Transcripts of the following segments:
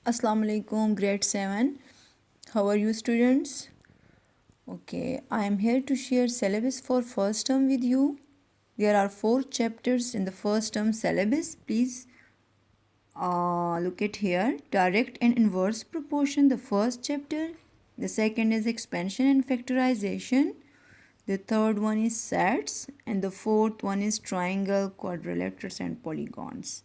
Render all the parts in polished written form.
Assalamu alaikum, grade 7. How are you, students? Okay, I am here to share syllabus for first term with you. There are 4 chapters in the first term syllabus. Please look at here. Direct and inverse proportion, the first chapter. The second is expansion and factorization. The third one is sets. And the fourth one is triangle, quadrilaterals and polygons.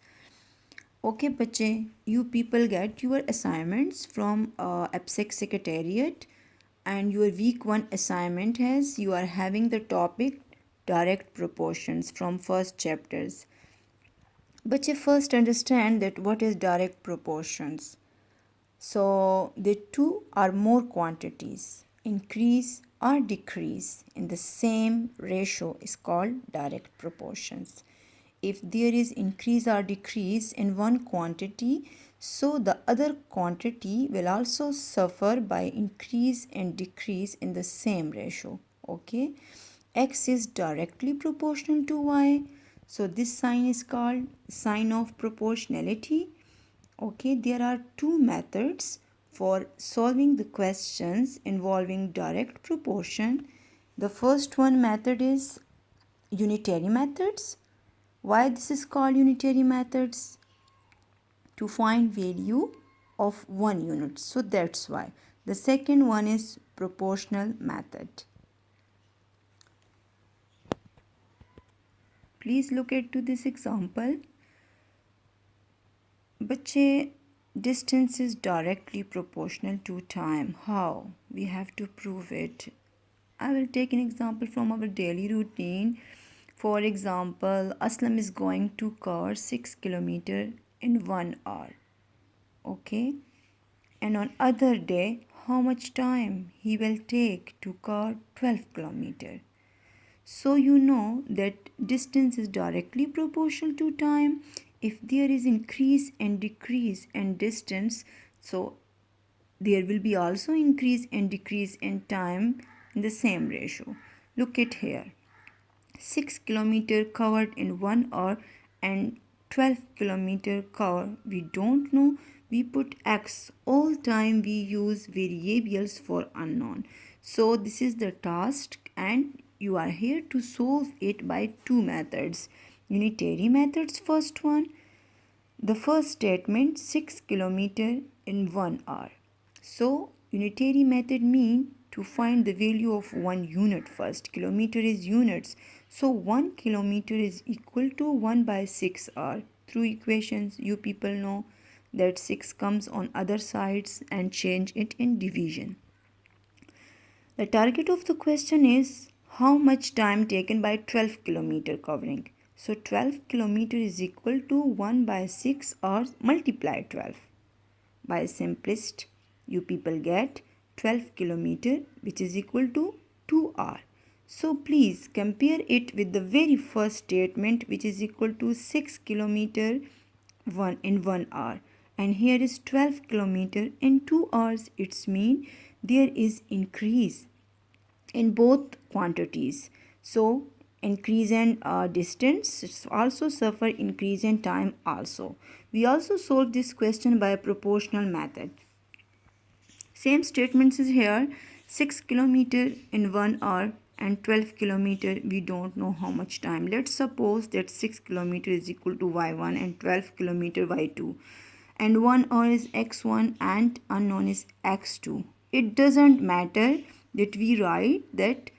Okay, bache, you people get your assignments from APSEC Secretariat, and your week 1 assignment has you are having the topic direct proportions from first chapters. Bache, first understand that what is direct proportions. So the two or more quantities increase or decrease in the same ratio is called direct proportions. If there is increase or decrease in one quantity, so the other quantity will also suffer by increase and decrease in the same ratio. Okay, x is directly proportional to y, so this sign is called sign of proportionality. Okay, there are two methods for solving the questions involving direct proportion. The first one method is unitary methods. Why this is called unitary methods? To find value of 1 unit. So that's why. The second one is proportional method. Please look at to this example. Bache, distance is directly proportional to time. How? We have to prove it. I will take an example from our daily routine. For example, Aslam is going to car 6 km in 1 hour. Okay, and on other day how much time he will take to car 12 km. So you know that distance is directly proportional to time. If there is increase and decrease in distance, so there will be also increase and decrease in time in the same ratio. Look at here, 6 km covered in 1 hour and 12 km cover. We don't know. We put x. All time we use variables for unknown. So this is the task and you are here to solve it by two methods. Unitary methods, first one. The first statement, 6 km in 1 hour. So unitary method mean to find the value of 1 unit first. Kilometer is units. So 1 kilometer is equal to 1 by 6 hour. Through equations you people know that 6 comes on other sides and change it in division. The target of the question is how much time taken by 12 kilometer covering. So 12 kilometer is equal to 1 by 6 or multiply 12. By simplest, you people get 12 kilometer which is equal to 2 hour. So please compare it with the very first statement which is equal to 6 kilometer in 1 hour. And here is 12 kilometer in 2 hours. It's mean there is increase in both quantities. So increase in distance also suffer increase in time also. We also solve this question by a proportional method. Same statements is here, 6 kilometer in 1 hour and 12 kilometer we don't know how much time. Let's suppose that 6 kilometer is equal to y1 and 12 kilometer y2 and 1 hour is x1 and unknown is x2. It doesn't matter that we write that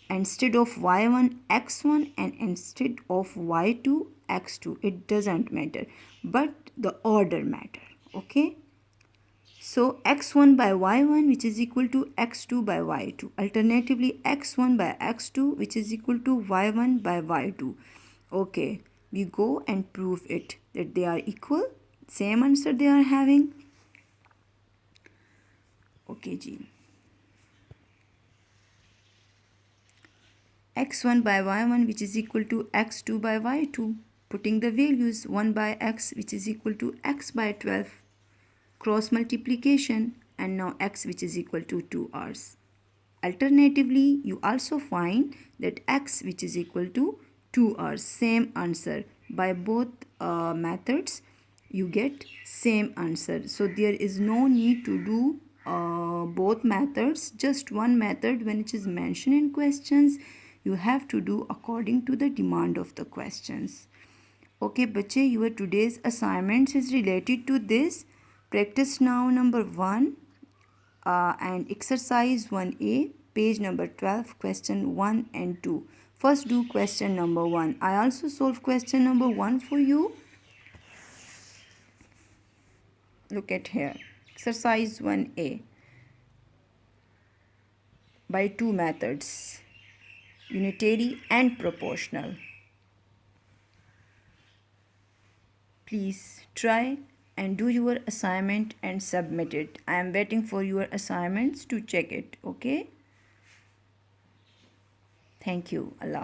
instead of y1 x1 and instead of y2 x2. It doesn't matter, but the order matter. Okay, so x1 by y1 which is equal to x2 by y2. Alternatively x1 by x2 which is equal to y1 by y2. Okay, we go and prove it that they are equal. Same answer they are having. Okay ji. x1 by y1 which is equal to x2 by y2. Putting the values 1 by x which is equal to x by 12. Cross multiplication and now x which is equal to 2 hours. Alternatively, you also find that x which is equal to 2 hours. Same answer by both methods. you get same answer. So there is no need to do both methods, just one method. When it is mentioned in questions, you have to do according to the demand of the questions. Okay बच्चे, your today's assignments is related to this. Practice now number 1 and exercise 1A, page number 12, question 1 and 2. First do question number 1. I also solve question number 1 for you. Look at here. Exercise 1A by two methods, unitary and proportional. Please try and do your assignment and submit it. I am waiting for your assignments to check it. Okay. Thank you. Allah.